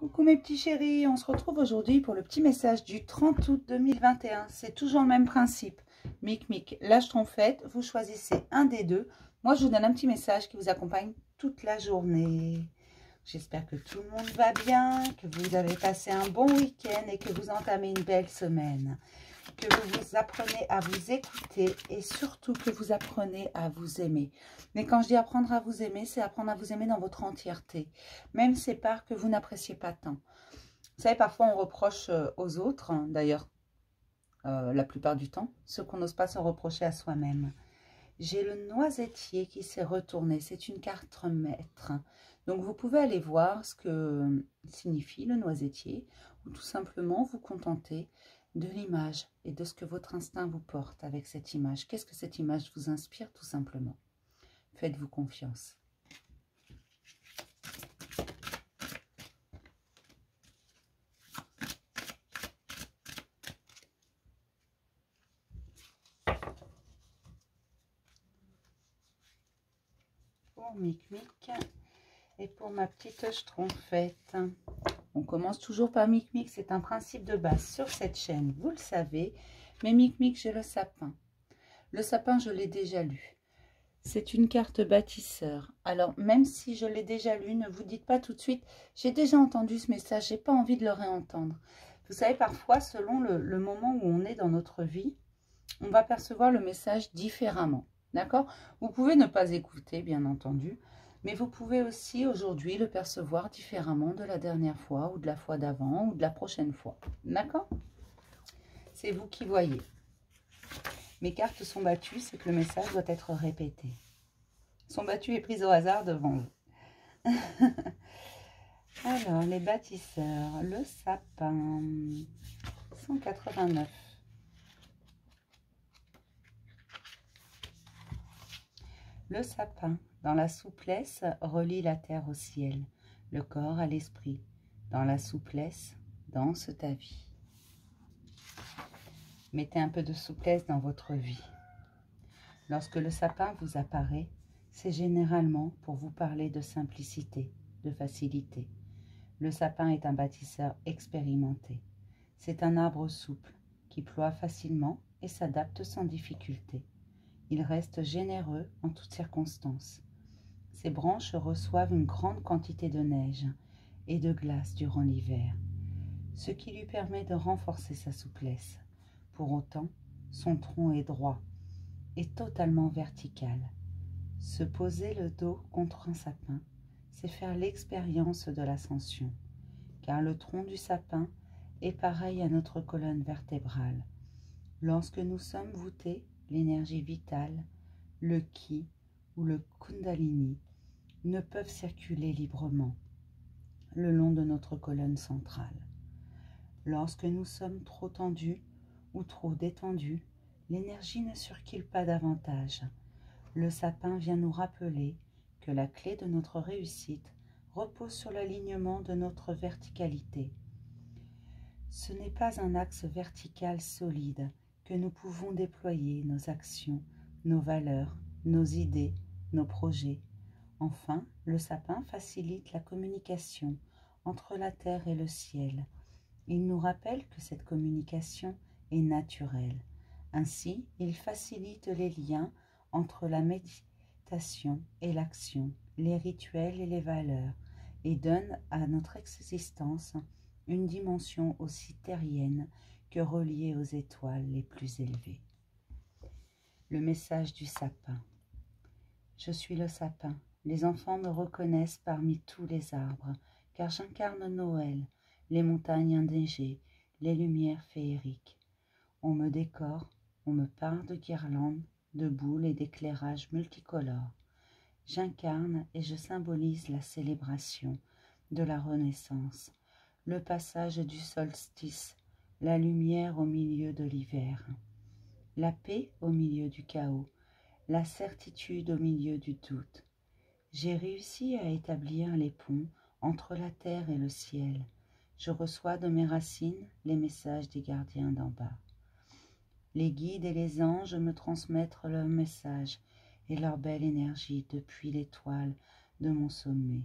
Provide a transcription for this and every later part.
Coucou mes petits chéris, on se retrouve aujourd'hui pour le petit message du 30 août 2021. C'est toujours le même principe. Mic, lâche trompette, vous choisissez un des deux. Moi, je vous donne un petit message qui vous accompagne toute la journée. J'espère que tout le monde va bien, que vous avez passé un bon week-end et que vous entamez une belle semaine. Que vous apprenez à vous écouter et surtout que vous apprenez à vous aimer. Mais quand je dis apprendre à vous aimer, c'est apprendre à vous aimer dans votre entièreté. Même ces parts que vous n'appréciez pas tant. Vous savez, parfois on reproche aux autres, hein, d'ailleurs, la plupart du temps, ce qu'on n'ose pas se reprocher à soi-même. J'ai le noisetier qui s'est retourné, c'est une carte maître. Donc vous pouvez aller voir ce que signifie le noisetier ou tout simplement vous contenter de l'image et de ce que votre instinct vous porte avec cette image. Qu'est-ce que cette image vous inspire tout simplement? Faites-vous confiance. Pour Mic et pour ma petite schtroumpfette. On commence toujours par Mic, c'est un principe de base sur cette chaîne, vous le savez. Mais Mic, j'ai le sapin. Le sapin, je l'ai déjà lu. C'est une carte bâtisseur. Alors, même si je l'ai déjà lu, ne vous dites pas tout de suite, j'ai déjà entendu ce message, j'ai pas envie de le réentendre. Vous savez, parfois, selon le moment où on est dans notre vie, on va percevoir le message différemment. D'accord? Vous pouvez ne pas écouter, bien entendu, mais vous pouvez aussi aujourd'hui le percevoir différemment de la dernière fois, ou de la fois d'avant, ou de la prochaine fois. D'accord? C'est vous qui voyez. Mes cartes sont battues, c'est que le message doit être répété. Sont battues et prises au hasard devant vous. Alors, les bâtisseurs, le sapin, 189. Le sapin, dans la souplesse, relie la terre au ciel, le corps à l'esprit. Dans la souplesse, danse ta vie. Mettez un peu de souplesse dans votre vie. Lorsque le sapin vous apparaît, c'est généralement pour vous parler de simplicité, de facilité. Le sapin est un bâtisseur expérimenté. C'est un arbre souple qui ploie facilement et s'adapte sans difficulté. Il reste généreux en toutes circonstances. Ses branches reçoivent une grande quantité de neige et de glace durant l'hiver, ce qui lui permet de renforcer sa souplesse. Pour autant, son tronc est droit et totalement vertical. Se poser le dos contre un sapin, c'est faire l'expérience de l'ascension, car le tronc du sapin est pareil à notre colonne vertébrale. Lorsque nous sommes voûtés, l'énergie vitale, le ki ou le kundalini ne peuvent circuler librement le long de notre colonne centrale. Lorsque nous sommes trop tendus ou trop détendus, l'énergie ne circule pas davantage. Le sapin vient nous rappeler que la clé de notre réussite repose sur l'alignement de notre verticalité. Ce n'est pas un axe vertical solide que nous pouvons déployer nos actions, nos valeurs, nos idées, nos projets. Enfin, le sapin facilite la communication entre la terre et le ciel. Il nous rappelle que cette communication est naturelle. Ainsi, il facilite les liens entre la méditation et l'action, les rituels et les valeurs, et donne à notre existence une dimension aussi terrienne que reliée aux étoiles les plus élevées. Le message du sapin. Je suis le sapin. Les enfants me reconnaissent parmi tous les arbres, car j'incarne Noël, les montagnes enneigées, les lumières féeriques. On me décore, on me peint de guirlandes, de boules et d'éclairages multicolores. J'incarne et je symbolise la célébration de la renaissance, le passage du solstice, la lumière au milieu de l'hiver, la paix au milieu du chaos, la certitude au milieu du doute. J'ai réussi à établir les ponts entre la terre et le ciel. Je reçois de mes racines les messages des gardiens d'en bas. Les guides et les anges me transmettent leurs messages et leur belle énergie depuis l'étoile de mon sommet.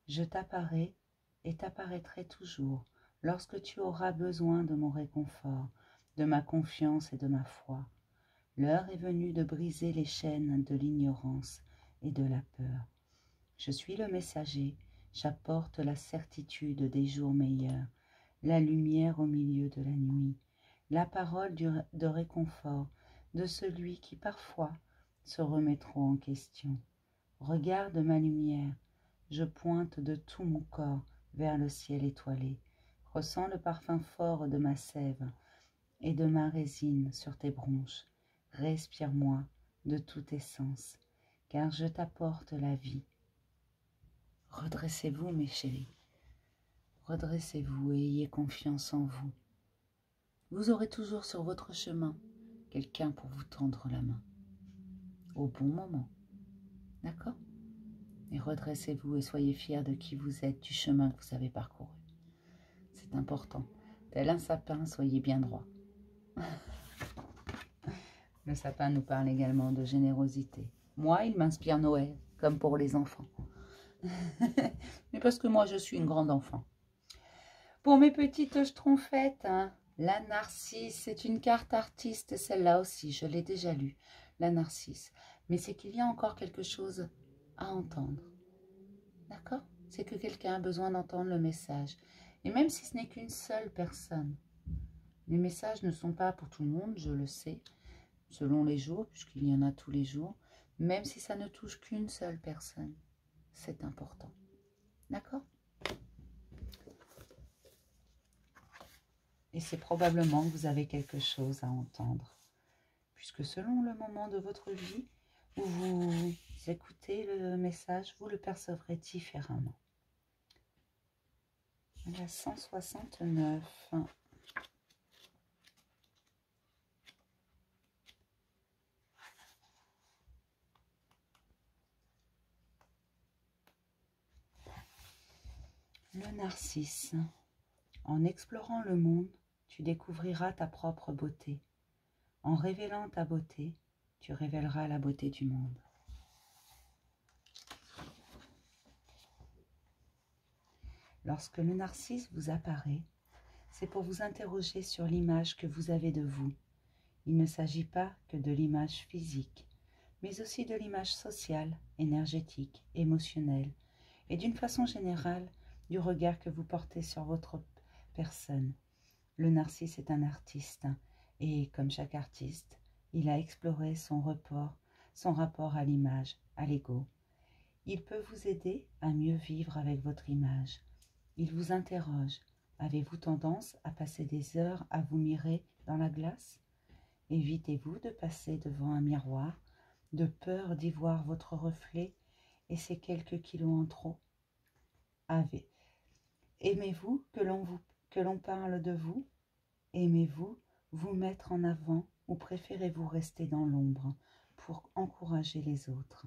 Je t'apparais et t'apparaîtrai toujours lorsque tu auras besoin de mon réconfort, de ma confiance et de ma foi. L'heure est venue de briser les chaînes de l'ignorance et de la peur. Je suis le messager, j'apporte la certitude des jours meilleurs, la lumière au milieu de la nuit, la parole de réconfort de celui qui parfois se remet trop en question. Regarde ma lumière, je pointe de tout mon corps vers le ciel étoilé. Ressens le parfum fort de ma sève et de ma résine sur tes bronches. Respire-moi de tous tes sens, car je t'apporte la vie. Redressez-vous, mes chéris. Redressez-vous et ayez confiance en vous. Vous aurez toujours sur votre chemin quelqu'un pour vous tendre la main, au bon moment. D'accord? Et redressez-vous et soyez fiers de qui vous êtes, du chemin que vous avez parcouru. C'est important. Tel un sapin, soyez bien droit. Le sapin nous parle également de générosité. Moi, il m'inspire Noël, comme pour les enfants. Mais parce que moi, je suis une grande enfant. Pour mes petites schtroumpfettes, hein, la narcisse, c'est une carte artiste, celle-là aussi, je l'ai déjà lue, la narcisse. Mais c'est qu'il y a encore quelque chose à entendre. D'accord? C'est que quelqu'un a besoin d'entendre le message. Et même si ce n'est qu'une seule personne, les messages ne sont pas pour tout le monde, je le sais, selon les jours, puisqu'il y en a tous les jours, même si ça ne touche qu'une seule personne, c'est important. D'accord? Et c'est probablement que vous avez quelque chose à entendre, puisque selon le moment de votre vie où vous écoutez le message, vous le percevrez différemment. La 169. Le narcisse. En explorant le monde, tu découvriras ta propre beauté. En révélant ta beauté, tu révéleras la beauté du monde. Lorsque le narcisse vous apparaît, c'est pour vous interroger sur l'image que vous avez de vous. Il ne s'agit pas que de l'image physique, mais aussi de l'image sociale, énergétique, émotionnelle, et d'une façon générale, du regard que vous portez sur votre personne. Le narcisse est un artiste, et comme chaque artiste, il a exploré son rapport à l'image, à l'ego. Il peut vous aider à mieux vivre avec votre image. Il vous interroge. Avez-vous tendance à passer des heures à vous mirer dans la glace? Évitez-vous de passer devant un miroir, de peur d'y voir votre reflet et ces quelques kilos en trop? Aimez-vous que l'on parle de vous? Aimez-vous vous mettre en avant ou préférez-vous rester dans l'ombre pour encourager les autres?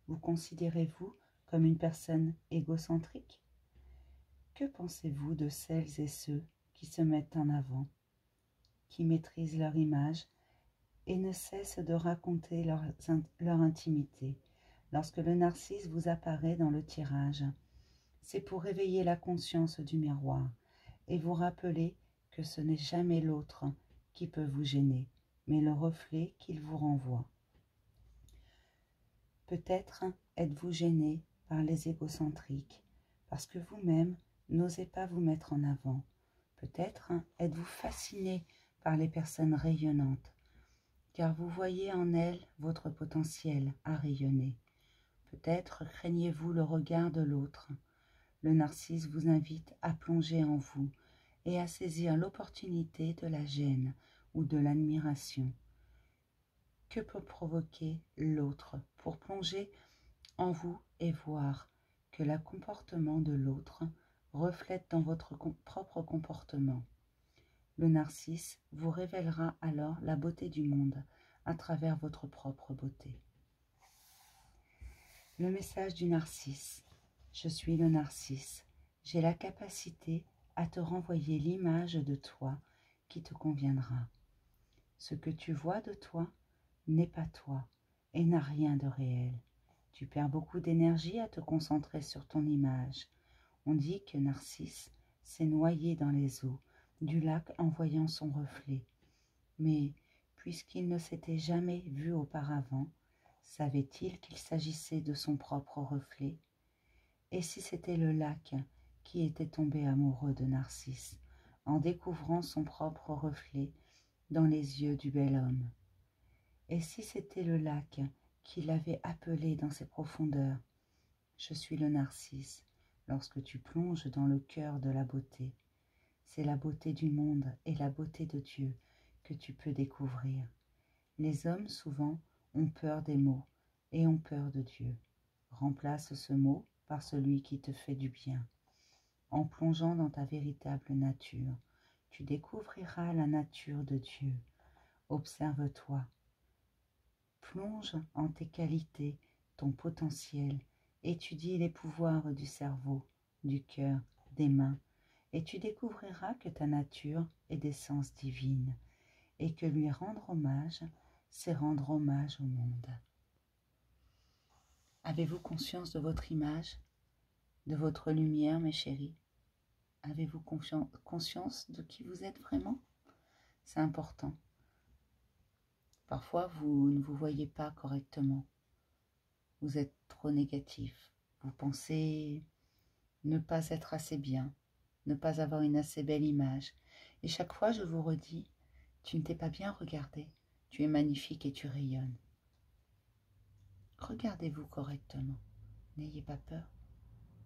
Vous considérez-vous comme une personne égocentrique? Que pensez-vous de celles et ceux qui se mettent en avant, qui maîtrisent leur image et ne cessent de raconter leur intimité? Lorsque le narcisse vous apparaît dans le tirage, c'est pour réveiller la conscience du miroir et vous rappeler que ce n'est jamais l'autre qui peut vous gêner, mais le reflet qu'il vous renvoie. Peut-être êtes-vous gêné par les égocentriques, parce que vous-même n'osez pas vous mettre en avant. Peut-être êtes-vous fasciné par les personnes rayonnantes, car vous voyez en elles votre potentiel à rayonner. Peut-être craignez-vous le regard de l'autre. Le narcisse vous invite à plonger en vous et à saisir l'opportunité de la gêne ou de l'admiration. Que peut provoquer l'autre pour plonger en vous et voir que le comportement de l'autre reflète dans votre propre comportement? Le narcisse vous révélera alors la beauté du monde à travers votre propre beauté. Le message du narcisse. Je suis le narcisse. J'ai la capacité à te renvoyer l'image de toi qui te conviendra. Ce que tu vois de toi n'est pas toi et n'a rien de réel. Tu perds beaucoup d'énergie à te concentrer sur ton image. On dit que Narcisse s'est noyé dans les eaux du lac en voyant son reflet. Mais, puisqu'il ne s'était jamais vu auparavant, savait-il qu'il s'agissait de son propre reflet? Et si c'était le lac qui était tombé amoureux de Narcisse, en découvrant son propre reflet dans les yeux du bel homme? Et si c'était le lac qui l'avait appelé dans ses profondeurs? Je suis le narcisse, lorsque tu plonges dans le cœur de la beauté. C'est la beauté du monde et la beauté de Dieu que tu peux découvrir. Les hommes, souvent, ont peur des mots et ont peur de Dieu. Remplace ce mot par celui qui te fait du bien. En plongeant dans ta véritable nature, tu découvriras la nature de Dieu. Observe-toi. Plonge en tes qualités, ton potentiel, étudie les pouvoirs du cerveau, du cœur, des mains, et tu découvriras que ta nature est d'essence divine, et que lui rendre hommage, c'est rendre hommage au monde. Avez-vous conscience de votre image, de votre lumière, mes chéris? Avez-vous conscience de qui vous êtes vraiment? C'est important. Parfois, vous ne vous voyez pas correctement. Vous êtes trop négatif. Vous pensez ne pas être assez bien, ne pas avoir une assez belle image. Et chaque fois, je vous redis, tu ne t'es pas bien regardé. Tu es magnifique et tu rayonnes. Regardez-vous correctement. N'ayez pas peur.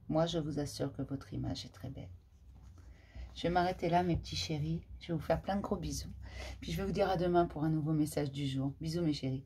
Moi, je vous assure que votre image est très belle. Je vais m'arrêter là, mes petits chéris. Je vais vous faire plein de gros bisous. Puis je vais vous dire à demain pour un nouveau message du jour. Bisous, mes chéris.